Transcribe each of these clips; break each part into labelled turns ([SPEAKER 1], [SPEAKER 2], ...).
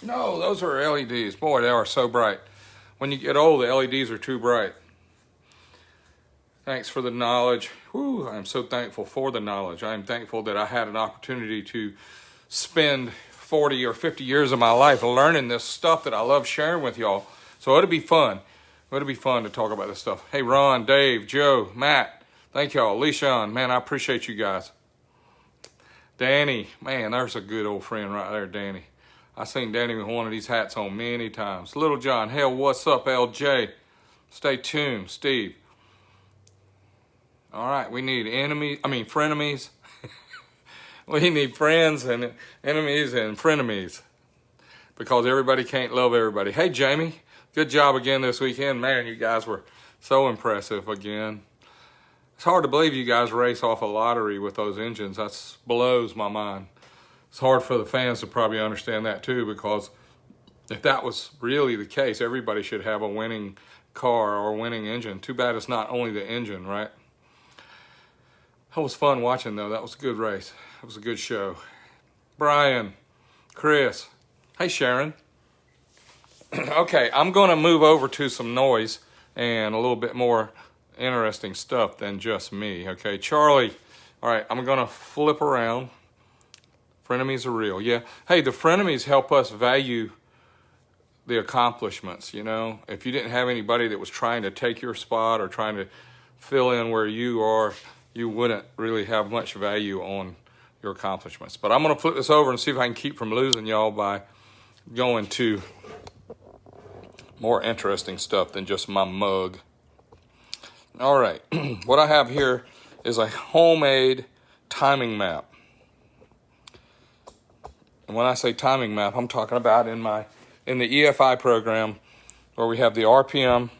[SPEAKER 1] No, those are LEDs. Boy, they are so bright. When you get old, the LEDs are too bright. Thanks for the knowledge. Whew, I'm so thankful for the knowledge. I am thankful that I had an opportunity to spend 40 or 50 years of my life learning this stuff that I love sharing with y'all. So it'll be fun. It'll be fun to talk about this stuff. Hey, Ron, Dave, Joe, Matt, thank y'all. Leishan, man, I appreciate you guys. Danny, man, there's a good old friend right there, Danny. I seen Danny with one of these hats on many times. Little John, hell, what's up, LJ? Stay tuned, Steve. All right, we need frenemies. We need friends and enemies and frenemies because everybody can't love everybody. Hey, Jamie, good job again this weekend. Man, you guys were so impressive again. It's hard to believe you guys race off a lottery with those engines. That blows my mind. It's hard for the fans to probably understand that too, because if that was really the case, everybody should have a winning car or a winning engine. Too bad it's not only the engine, right? That was fun watching, though. That was a good race. It was a good show. Brian, Chris. Hey, Sharon. Okay, I'm going to move over to some noise and a little bit more interesting stuff than just me. Okay, Charlie. All right, I'm going to flip around. Frenemies are real. Yeah. Hey, the frenemies help us value the accomplishments, you know. If you didn't have anybody that was trying to take your spot or trying to fill in where you are, you wouldn't really have much value on your accomplishments. But I'm going to flip this over and see if I can keep from losing y'all by going to more interesting stuff than just my mug. All right. What I have here is a homemade timing map. And when I say timing map, I'm talking about in the EFI program where we have the RPM,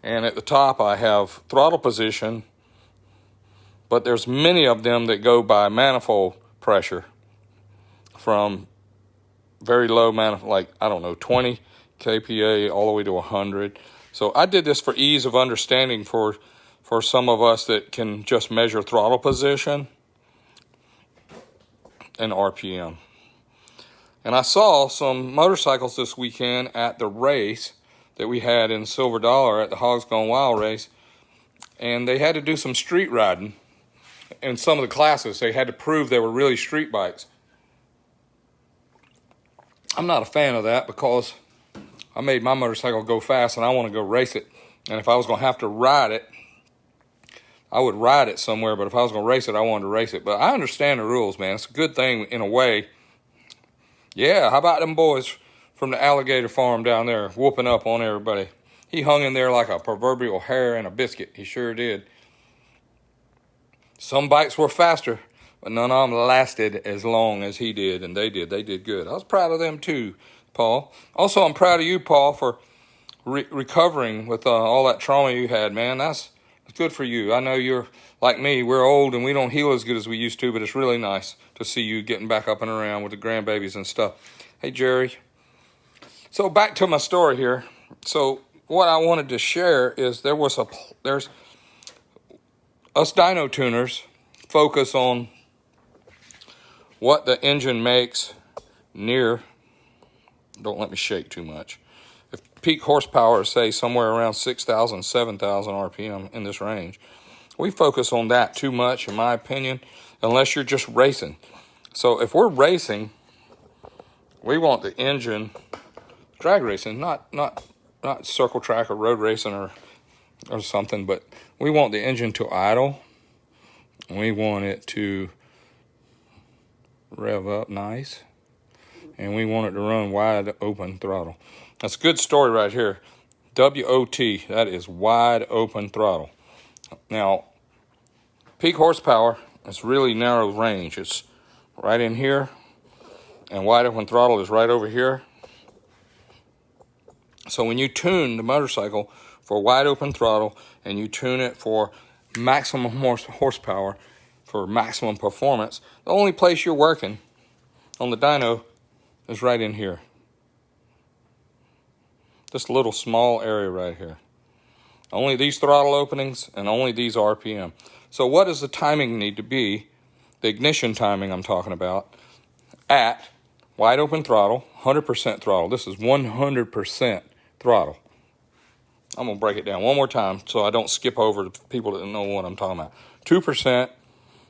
[SPEAKER 1] and at the top I have throttle position, but there's many of them that go by manifold pressure from very low manifold, like, I don't know, 20 kPa all the way to 100. So I did this for ease of understanding for some of us that can just measure throttle position and RPM. And I saw some motorcycles this weekend at the race that we had in Silver Dollar at the Hogs Gone Wild race, and they had to do some street riding in some of the classes. They had to prove they were really street bikes. I'm not a fan of that because I made my motorcycle go fast and I want to go race it. And if I was going to have to ride it, I would ride it somewhere, but if I was going to race it, I wanted to race it. But I understand the rules, man. It's a good thing in a way. Yeah, how about them boys from the alligator farm down there whooping up on everybody? He hung in there like a proverbial hare in a biscuit. He sure did. Some bikes were faster, but none of them lasted as long as he did, and they did. They did good. I was proud of them too, Paul. Also, I'm proud of you, Paul, for recovering with all that trauma you had, man. That's good for you. I know you're like me. We're old and we don't heal as good as we used to, but it's really nice to see you getting back up and around with the grandbabies and stuff. Hey, Jerry. So back to my story here. So what I wanted to share is there's us dyno tuners focus on what the engine makes near. Don't let me shake too much. If peak horsepower is, say, somewhere around 6,000, 7,000 RPM in this range, we focus on that too much, in my opinion, unless you're just racing. So if we're racing, we want the engine, drag racing, not circle track or road racing or something, but we want the engine to idle. We want it to rev up nice. And we want it to run wide open throttle. That's a good story right here. WOT, that is wide open throttle. Now, peak horsepower is really narrow range. It's right in here, and wide open throttle is right over here. So when you tune the motorcycle for wide open throttle and you tune it for maximum horsepower, for maximum performance, the only place you're working on the dyno is right in here. This little small area right here. Only these throttle openings and only these RPM. So what does the timing need to be, the ignition timing I'm talking about, at wide open throttle, 100% throttle. This is 100% throttle. I'm going to break it down one more time so I don't skip over to people that don't know what I'm talking about. 2%,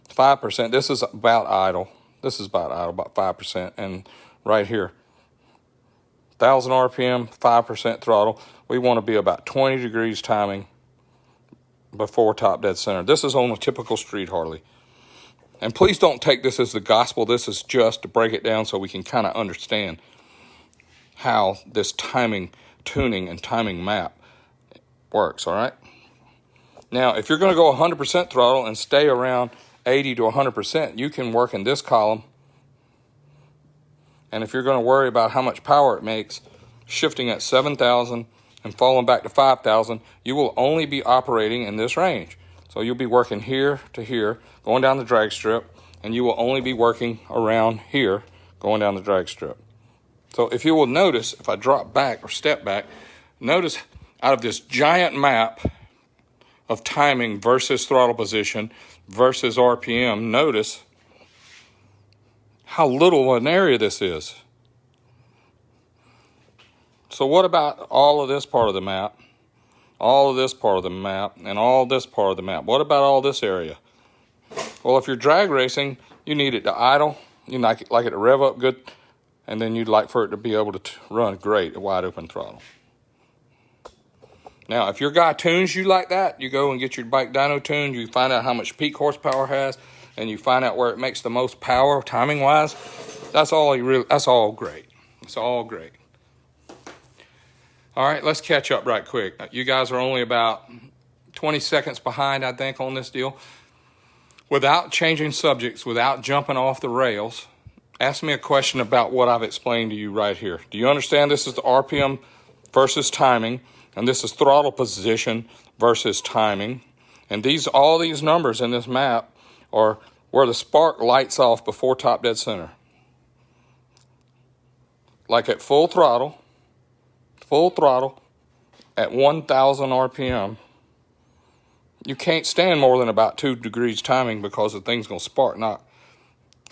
[SPEAKER 1] 5%. This is about idle. This is about idle, about 5%. And right here, 1,000 RPM, 5% throttle. We want to be about 20 degrees timing before top dead center. This is on a typical street Harley. And please don't take this as the gospel. This is just to break it down so we can kind of understand how this timing, tuning, and timing map works, all right? Now, if you're going to go 100% throttle and stay around 80 to 100%, you can work in this column. And if you're going to worry about how much power it makes, shifting at 7,000 and falling back to 5,000, you will only be operating in this range. So you'll be working here to here, going down the drag strip, and you will only be working around here, going down the drag strip. So if you will notice, if I drop back or step back, notice out of this giant map of timing versus throttle position versus RPM, notice how little an area this is. So what about all of this part of the map, all of this part of the map, and all this part of the map? What about all this area? Well, if you're drag racing, you need it to idle, you like it to rev up good, and then you'd like for it to be able to run great at wide open throttle. Now, if your guy tunes you like that, you go and get your bike dyno tuned, you find out how much peak horsepower it has, and you find out where it makes the most power timing-wise, that's all great. It's all great. All right, let's catch up right quick. You guys are only about 20 seconds behind, I think, on this deal. Without changing subjects, without jumping off the rails, ask me a question about what I've explained to you right here. Do you understand this is the RPM versus timing? And this is throttle position versus timing. And all these numbers in this map are where the spark lights off before top dead center. Like at full throttle at 1,000 RPM, you can't stand more than about 2 degrees timing because the thing's going to spark.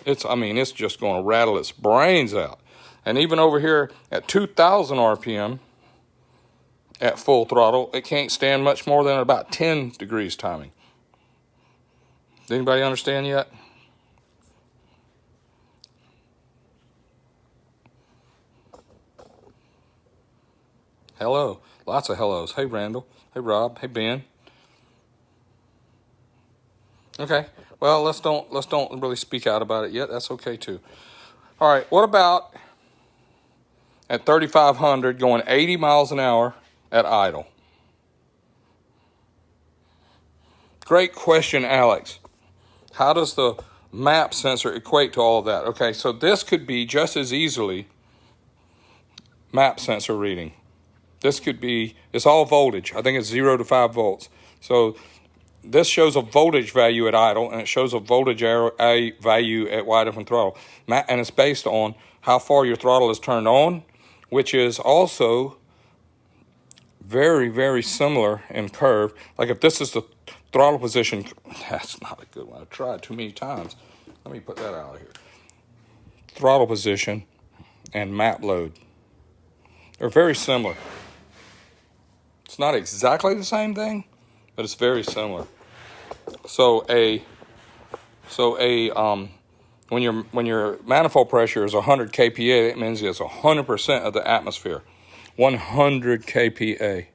[SPEAKER 1] It's just going to rattle its brains out. And even over here at 2,000 RPM, at full throttle, it can't stand much more than about 10 degrees timing. Does anybody understand yet? Hello. Lots of hellos. Hey, Randall. Hey, Rob. Hey, Ben. Okay. Well, let's don't really speak out about it yet. That's okay, too. All right. What about at 3,500 going 80 miles an hour at idle? Great question, Alex. How does the map sensor equate to all of that? Okay, so this could be just as easily map sensor reading. This could be, it's all voltage. I think it's 0 to 5 volts. So this shows a voltage value at idle, and it shows a voltage value at wide open throttle. And it's based on how far your throttle is turned on, which is also very, very similar in curve. Like if this is the throttle position, that's not a good one. I've tried too many times. Let me put that out of here. Throttle position and map load. They're very similar. It's not exactly the same thing, but it's very similar. When your manifold pressure is 100 kPa, it means it's 100% of the atmosphere. 100 kPa.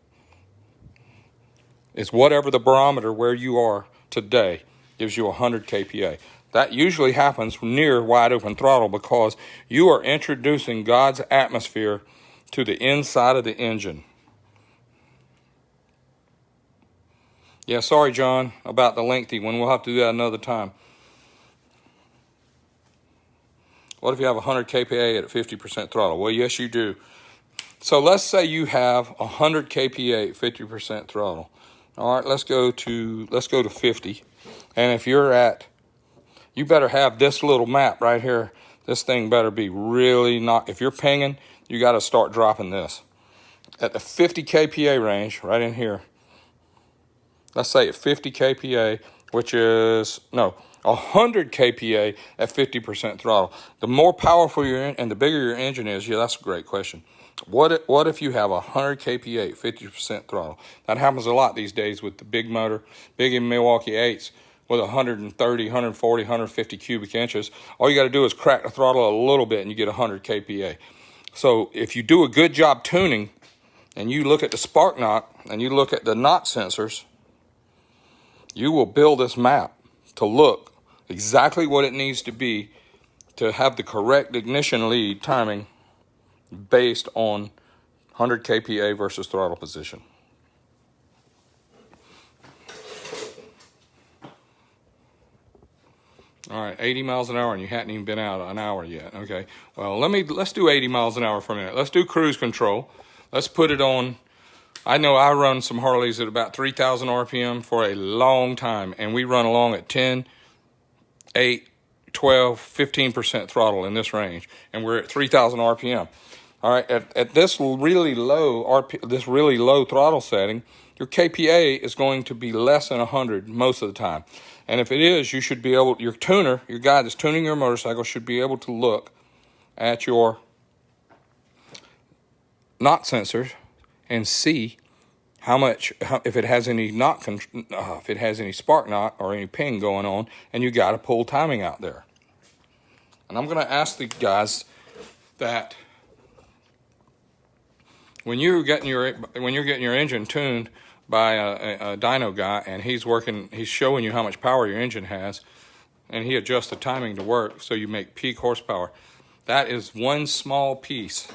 [SPEAKER 1] It's whatever the barometer where you are today gives you 100 kPa. That usually happens near wide open throttle because you are introducing God's atmosphere to the inside of the engine. Yeah, sorry, John, about the lengthy one. We'll have to do that another time. What if you have 100 kPa at 50% throttle? Well, yes, you do. So let's say you have 100 kPa at 50% throttle. All right, let's go to 50. And if you're you better have this little map right here. This thing better be really not, if you're pinging, you got to start dropping this. At the 50 kPa range, right in here, let's say at 50 kPa, which is, no, 100 kPa at 50% throttle. The more powerful and the bigger your engine is, yeah, that's a great question. What if you have 100 kPa at 50% throttle? That happens a lot these days with the big motor, big Milwaukee 8s with 130, 140, 150 cubic inches. All you got to do is crack the throttle a little bit and you get 100 kPa. So if you do a good job tuning and you look at the spark knock and you look at the knot sensors, you will build this map to look exactly what it needs to be to have the correct ignition lead timing based on 100 kPa versus throttle position. All right, 80 miles an hour, and you hadn't even been out an hour yet. Okay, well, let's do 80 miles an hour for a minute. Let's do cruise control. Let's put it on. I know I run some Harleys at about 3,000 RPM for a long time, and we run along at 10, 8, 12, 15% throttle in this range, and we're at 3,000 RPM. All right, at this really low throttle setting, your KPA is going to be less than 100 most of the time. And if it is, you should be able, your guy that's tuning your motorcycle should be able to look at your knot sensor and see if it has any if it has any spark knot or any ping going on, and you got to pull timing out there. And I'm going to ask the guys that when you're getting your engine tuned by a dyno guy, and he's showing you how much power your engine has, and he adjusts the timing to work so you make peak horsepower. That is one small piece.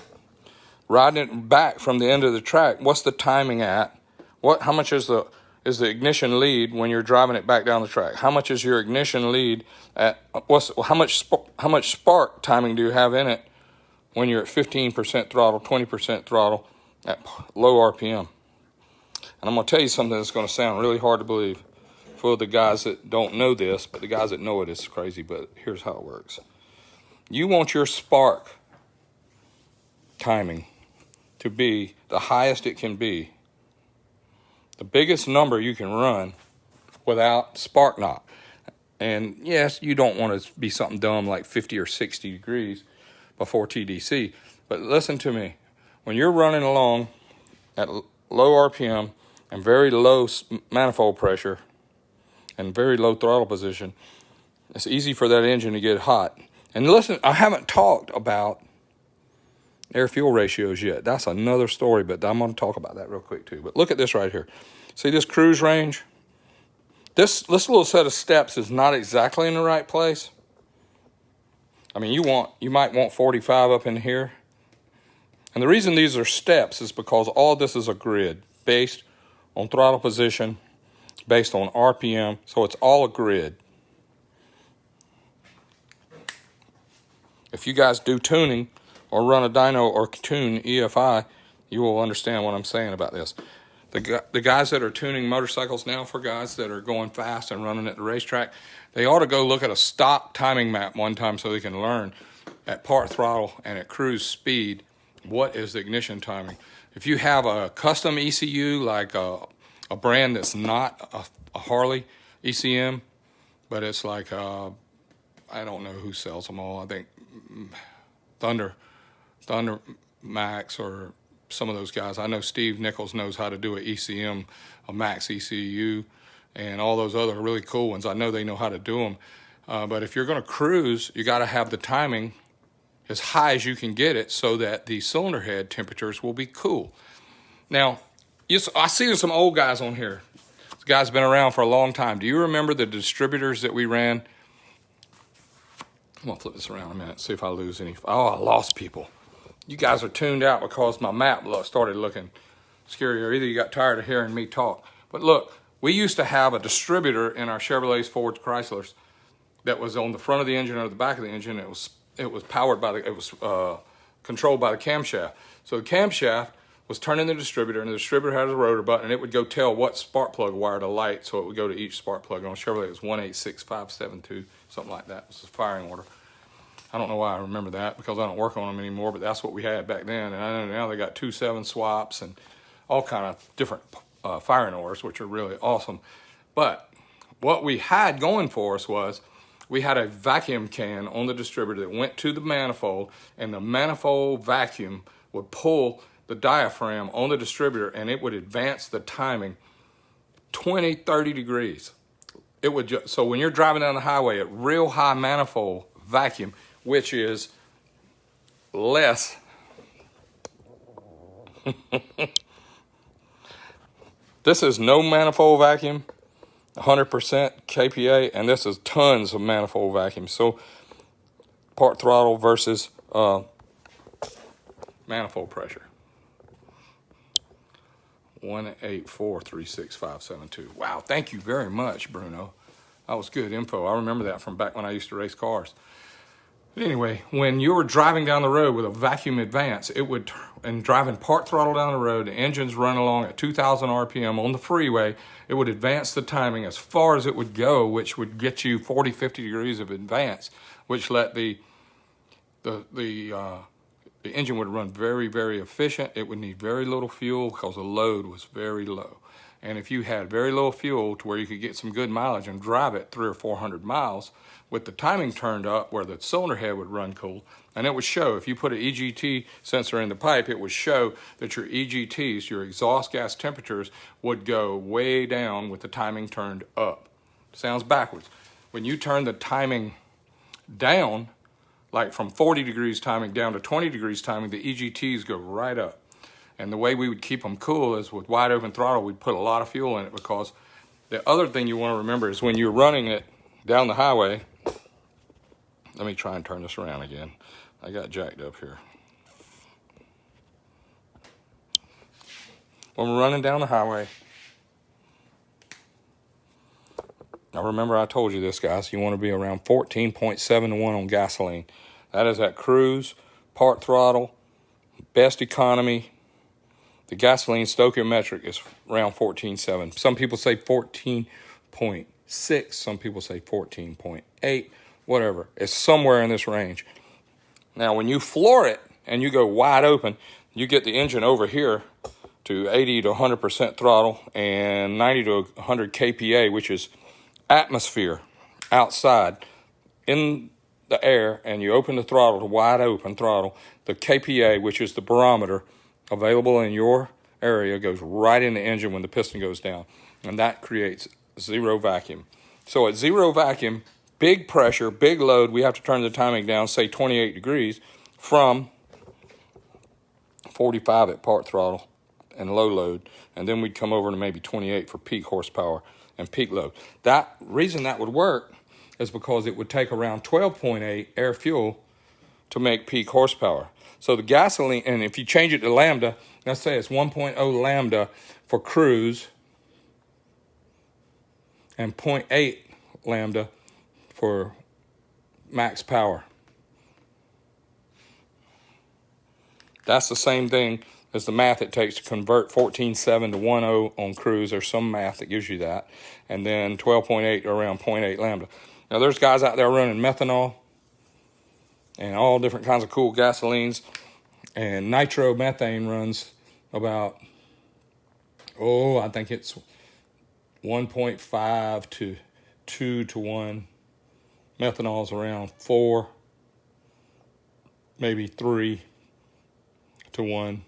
[SPEAKER 1] Riding it back from the end of the track, what's the timing at? How much is the ignition lead when you're driving it back down the track? How much is your ignition lead at? How much spark timing do you have in it when you're at 15% throttle, 20% throttle at low RPM? And I'm going to tell you something that's going to sound really hard to believe for the guys that don't know this, but the guys that know it, it's crazy, but here's how it works. You want your spark timing to be the highest it can be, the biggest number you can run without spark knot. And yes, you don't want to be something dumb like 50 or 60 degrees before TDC, but listen to me. When you're running along at low RPM and very low manifold pressure and very low throttle position, it's easy for that engine to get hot. And listen, I haven't talked about air-fuel ratios yet. That's another story, but I'm going to talk about that real quick too. But look at this right here. See this cruise range? This little set of steps is not exactly in the right place. I mean, you might want 45 up in here. And the reason these are steps is because all this is a grid based on throttle position, based on RPM, so it's all a grid. If you guys do tuning or run a dyno or tune EFI, you will understand what I'm saying about this. The guys that are tuning motorcycles now for guys that are going fast and running at the racetrack, they ought to go look at a stock timing map one time so they can learn at part throttle and at cruise speed what is the ignition timing. If you have a custom ECU, like a brand that's not a Harley ECM, but it's like, I don't know who sells them all. I think Thunder Max or some of those guys. I know Steve Nichols knows how to do an ECM, a Max ECU, and all those other really cool ones. I know they know how to do them. But if you're going to cruise, you got to have the timing as high as you can get it so that the cylinder head temperatures will be cool. Now, I see there's some old guys on here. This guy's been around for a long time. Do you remember the distributors that we ran? I'm going to flip this around a minute, see if I lose any. Oh, I lost people. You guys are tuned out because my map started looking scary, or either you got tired of hearing me talk. But look, we used to have a distributor in our Chevrolets, Fords, Chryslers that was on the front of the engine or the back of the engine. It was powered by controlled by the camshaft. So the camshaft was turning the distributor, and the distributor had a rotor button, and it would go tell what spark plug wire to light, so it would go to each spark plug. On Chevrolet, it was 186572, something like that. It was a firing order. I don't know why I remember that, because I don't work on them anymore, but that's what we had back then. And I know now they got 2.7 swaps and all kind of different firing orders, which are really awesome. But what we had going for us was we had a vacuum can on the distributor that went to the manifold, and the manifold vacuum would pull the diaphragm on the distributor, and it would advance the timing 20, 30 degrees. It would so when you're driving down the highway at real high manifold vacuum, which is less this is no manifold vacuum, 100% kPa, and this is tons of manifold vacuum. So part throttle versus manifold pressure. 18436.572. Wow, thank you very much, Bruno. That was good info. I remember that from back when I used to race cars. But anyway, when you were driving down the road with a vacuum advance, and driving part throttle down the road, the engine's run along at 2,000 RPM on the freeway, it would advance the timing as far as it would go, which would get you 40, 50 degrees of advance, which let the engine would run very, very efficient. It would need very little fuel because the load was very low. And if you had very little fuel to where you could get some good mileage and drive it 300 or 400 miles with the timing turned up where the cylinder head would run cool, and it would show, if you put an EGT sensor in the pipe, it would show that your EGTs, your exhaust gas temperatures, would go way down with the timing turned up. Sounds backwards. When you turn the timing down, like from 40 degrees timing down to 20 degrees timing, the EGTs go right up. And the way we would keep them cool is with wide open throttle, we'd put a lot of fuel in it, because the other thing you want to remember is when you're running it down the highway, let me try and turn this around again. I got jacked up here. When we're running down the highway, now remember I told you this, guys, you want to be around 14.7 to 1 on gasoline. That is at cruise, part throttle, best economy. The gasoline stoichiometric is around 14.7. Some people say 14.6. Some people say 14.8. Whatever. It's somewhere in this range. Now, when you floor it and you go wide open, you get the engine over here to 80 to 100% throttle and 90 to 100 kPa, which is atmosphere outside in the air, and you open the throttle to wide open throttle. The kPa, which is the barometer available in your area, goes right in the engine when the piston goes down, and that creates zero vacuum. So at zero vacuum, big pressure, big load, we have to turn the timing down, say 28 degrees, from 45 at part throttle and low load, and then we'd come over to maybe 28 for peak horsepower and peak load. That reason that would work is because it would take around 12.8 air fuel to make peak horsepower. So the gasoline, and if you change it to lambda, let's say it's 1.0 lambda for cruise and 0.8 lambda for max power. That's the same thing as the math it takes to convert 14.7 to 1.0 on cruise. There's some math that gives you that. And then 12.8 around 0.8 lambda. Now there's guys out there running methanol and all different kinds of cool gasolines. And nitromethane runs about, I think it's 1.5 to 2 to 1. Methanol's around 4, maybe 3 to 1.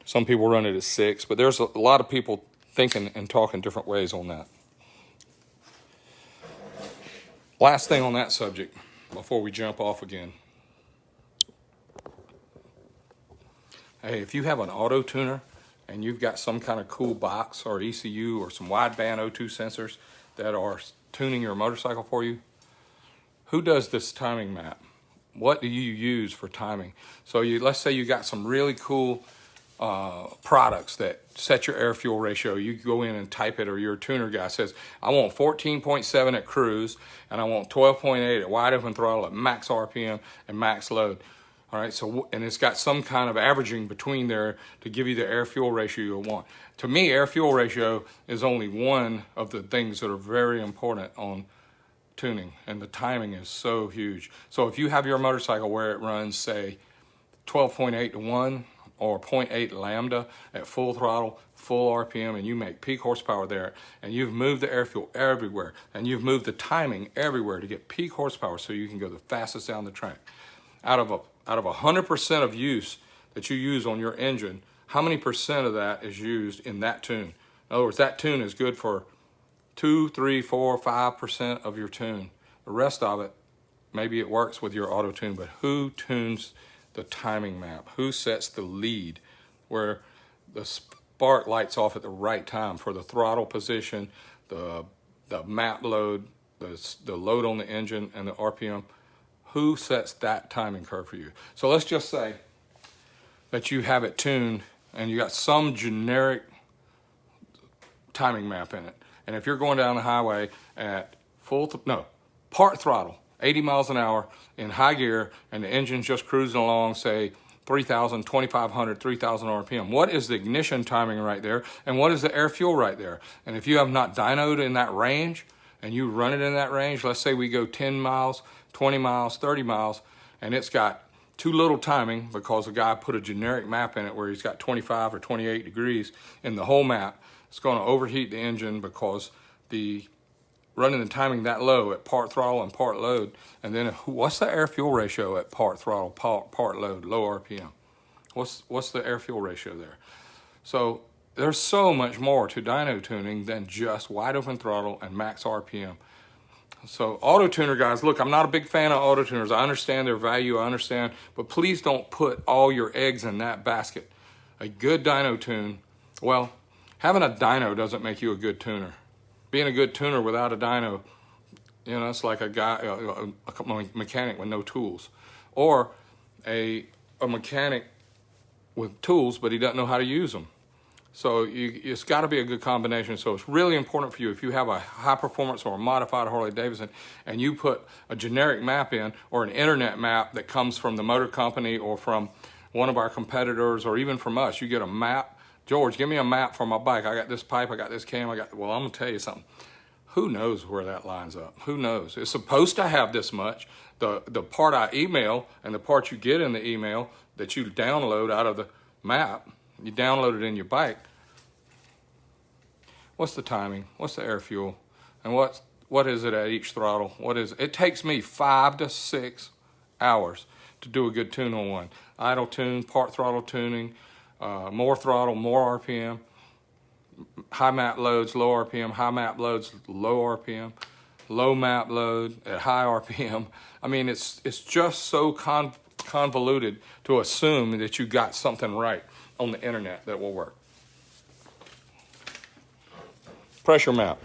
[SPEAKER 1] Some people run it at 6, but there's a lot of people thinking and talking different ways on that. Last thing on that subject before we jump off again. Hey, if you have an auto tuner and you've got some kind of cool box or ECU or some wideband O2 sensors that are tuning your motorcycle for you, who does this timing map? What do you use for timing? So let's say you got some really cool products that set your air fuel ratio. You go in and type it, or your tuner guy says, I want 14.7 at cruise, and I want 12.8 at wide open throttle at max RPM and max load. All right, so, and it's got some kind of averaging between there to give you the air fuel ratio you want. To me, air fuel ratio is only one of the things that are very important on tuning, and the timing is so huge. So if you have your motorcycle where it runs, say, 12.8 to 1 or 0.8 lambda at full throttle, full RPM, and you make peak horsepower there, and you've moved the air fuel everywhere, and you've moved the timing everywhere to get peak horsepower so you can go the fastest down the track. Out of 100% of use that you use on your engine, how many percent of that is used in that tune? In other words, that tune is good for 2, 3, 4, 5% of your tune. The rest of it, maybe it works with your auto tune, but who tunes the timing map? Who sets the lead where the spark lights off at the right time for the throttle position, the map load, the load on the engine, and the RPM? Who sets that timing curve for you? So let's just say that you have it tuned and you got some generic timing map in it. And if you're going down the highway at part throttle, 80 miles an hour in high gear, and the engine's just cruising along, say 3,000, 2,500, 3,000 RPM. What is the ignition timing right there? And what is the air fuel right there? And if you have not dynoed in that range, and you run it in that range, let's say we go 10 miles, 20 miles, 30 miles, and it's got too little timing because the guy put a generic map in it where he's got 25 or 28 degrees in the whole map, it's going to overheat the engine because running the timing that low at part throttle and part load. And then what's the air fuel ratio at part throttle, part load, low RPM? What's the air fuel ratio there? So there's so much more to dyno tuning than just wide open throttle and max RPM. So auto tuner guys, look, I'm not a big fan of auto tuners. I understand their value, I understand, but please don't put all your eggs in that basket. A good dyno tune, well, having a dyno doesn't make you a good tuner. Being a good tuner without a dyno, it's like a guy, a mechanic with no tools, or a mechanic with tools, but he doesn't know how to use them. So it's got to be a good combination. So it's really important for you if you have a high performance or a modified Harley Davidson and you put a generic map in or an internet map that comes from the motor company or from one of our competitors or even from us. You get a map. George, give me a map for my bike. I got this pipe, I got this cam, well, I'm going to tell you something. Who knows where that lines up? Who knows? It's supposed to have this much. The part I email and the part you get in the email that you download out of the map, you download it in your bike. What's the timing? What's the air fuel? And what is it at each throttle? It takes me 5 to 6 hours to do a good tune on one. Idle tune, part throttle tuning, more throttle, more RPM, high map loads, low RPM, high map loads, low RPM, low map load at high RPM. I mean, it's just so convoluted to assume that you got something right on the internet that will work. Pressure map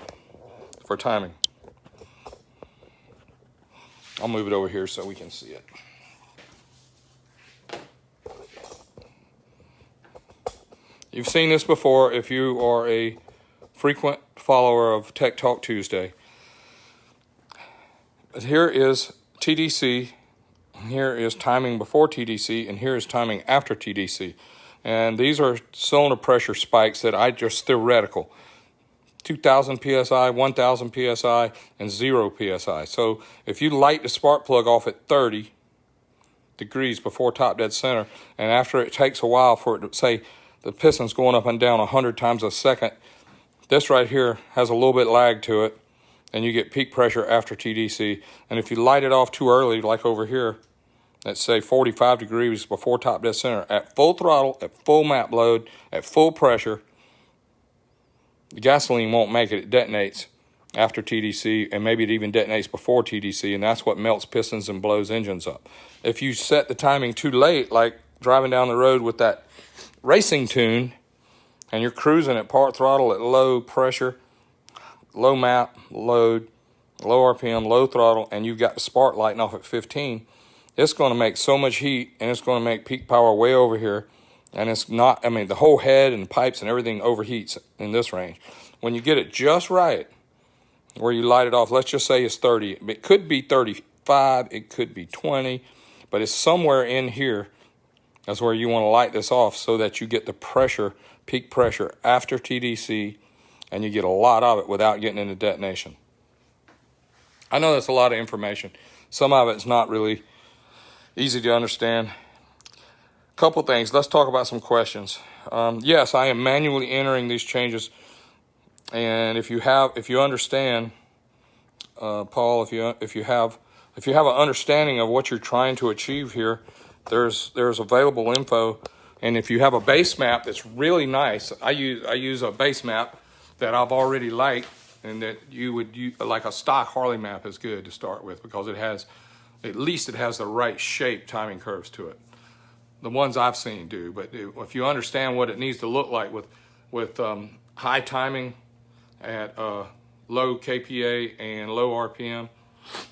[SPEAKER 1] for timing. I'll move it over here so we can see it. You've seen this before if you are a frequent follower of Tech Talk Tuesday. Here is TDC, here is timing before TDC, and here is timing after TDC. And these are cylinder pressure spikes that I just theoretical. 2,000 PSI, 1,000 PSI, and 0 PSI. So if you light the spark plug off at 30 degrees before top dead center, and after it takes a while for it to say the piston's going up and down 100 times a second, this right here has a little bit lag to it, and you get peak pressure after TDC. And if you light it off too early, like over here, let's say 45 degrees before top dead center, at full throttle, at full map load, at full pressure, the gasoline won't make it. It detonates after TDC, and maybe it even detonates before TDC, and that's what melts pistons and blows engines up. If you set the timing too late, like driving down the road with that racing tune, and you're cruising at part throttle at low pressure, low map load, low RPM, low throttle, and you've got the spark lighting off at 15, it's going to make so much heat, and it's going to make peak power way over here. And it's not, the whole head and pipes and everything overheats in this range. When you get it just right, where you light it off, let's just say it's 30. It could be 35, it could be 20, but it's somewhere in here. That's where you want to light this off so that you get the pressure, peak pressure after TDC, and you get a lot of it without getting into detonation. I know that's a lot of information. Some of it's not really easy to understand. couple things. Let's talk about some questions. Yes, I am manually entering these changes, and if you understand, Paul, if you have an understanding of what you're trying to achieve here, there's available info. And if you have a base map that's really nice, I use a base map that I've already liked, and that you would use, like a stock Harley map is good to start with, because it has the right shape timing curves to it. The ones I've seen do, but if you understand what it needs to look like with high timing at low KPA and low RPM,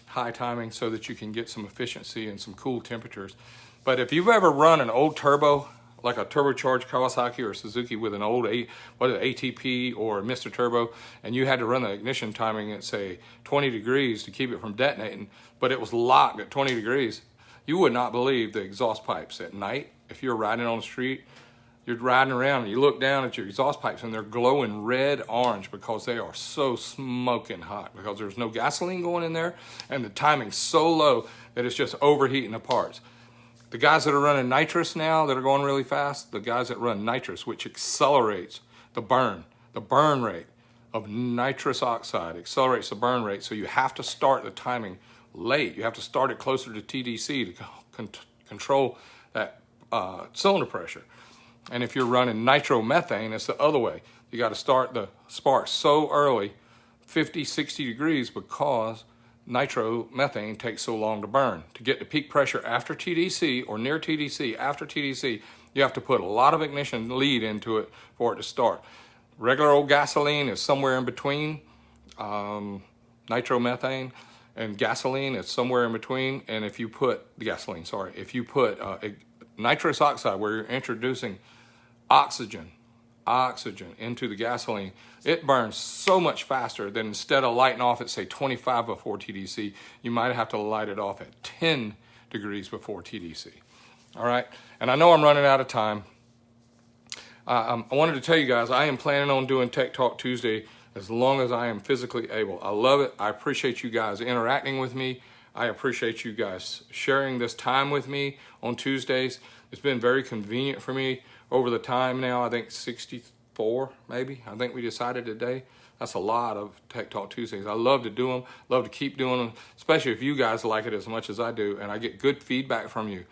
[SPEAKER 1] high timing so that you can get some efficiency and some cool temperatures. But if you've ever run an old turbo, like a turbocharged Kawasaki or Suzuki with an old ATP or a Mr. Turbo, and you had to run the ignition timing at, say, 20 degrees to keep it from detonating, but it was locked at 20 degrees, you would not believe the exhaust pipes at night. If you're riding on the street, you're riding around and you look down at your exhaust pipes and they're glowing red orange because they are so smoking hot, because there's no gasoline going in there and the timing's so low that it's just overheating the parts. The guys that are running nitrous now that are going really fast, the guys that run nitrous, which accelerates the burn rate of nitrous oxide, accelerates the burn rate. So you have to start the timing late. You have to start it closer to TDC to control that cylinder pressure. And if you're running nitromethane, it's the other way. You got to start the spark so early, 50, 60 degrees, because nitromethane takes so long to burn. To get to peak pressure after TDC or near TDC, after TDC, you have to put a lot of ignition lead into it for it to start. Regular old gasoline is somewhere in between. Nitromethane and gasoline is somewhere in between. And if you put nitrous oxide, where you're introducing oxygen into the gasoline, it burns so much faster that instead of lighting off at, say, 25 before TDC, you might have to light it off at 10 degrees before TDC. All right, and I know I'm running out of time. I wanted to tell you guys, I am planning on doing Tech Talk Tuesday as long as I am physically able. I love it. I appreciate you guys interacting with me. I appreciate you guys sharing this time with me on Tuesdays. It's been very convenient for me over the time now. I think 64, maybe. I think we decided today. That's a lot of Tech Talk Tuesdays. I love to do them, love to keep doing them, especially if you guys like it as much as I do, and I get good feedback from you.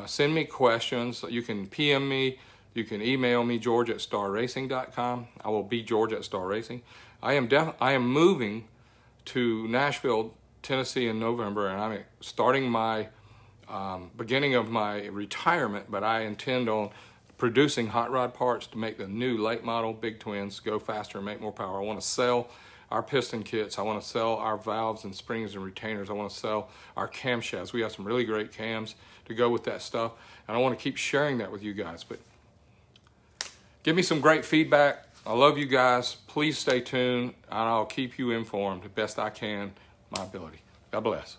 [SPEAKER 1] Send me questions. You can PM me. You can email me, George@starracing.com. I will be George@starracing. I am moving to Nashville, Tennessee in November, and I'm starting my beginning of my retirement, but I intend on producing hot rod parts to make the new late model big twins go faster and make more power. I want to sell our piston kits. I want to sell our valves and springs and retainers. I want to sell our camshafts. We have some really great cams to go with that stuff, and I want to keep sharing that with you guys. But give me some great feedback. I love you guys. Please stay tuned, and I'll keep you informed the best I can, my ability. God bless.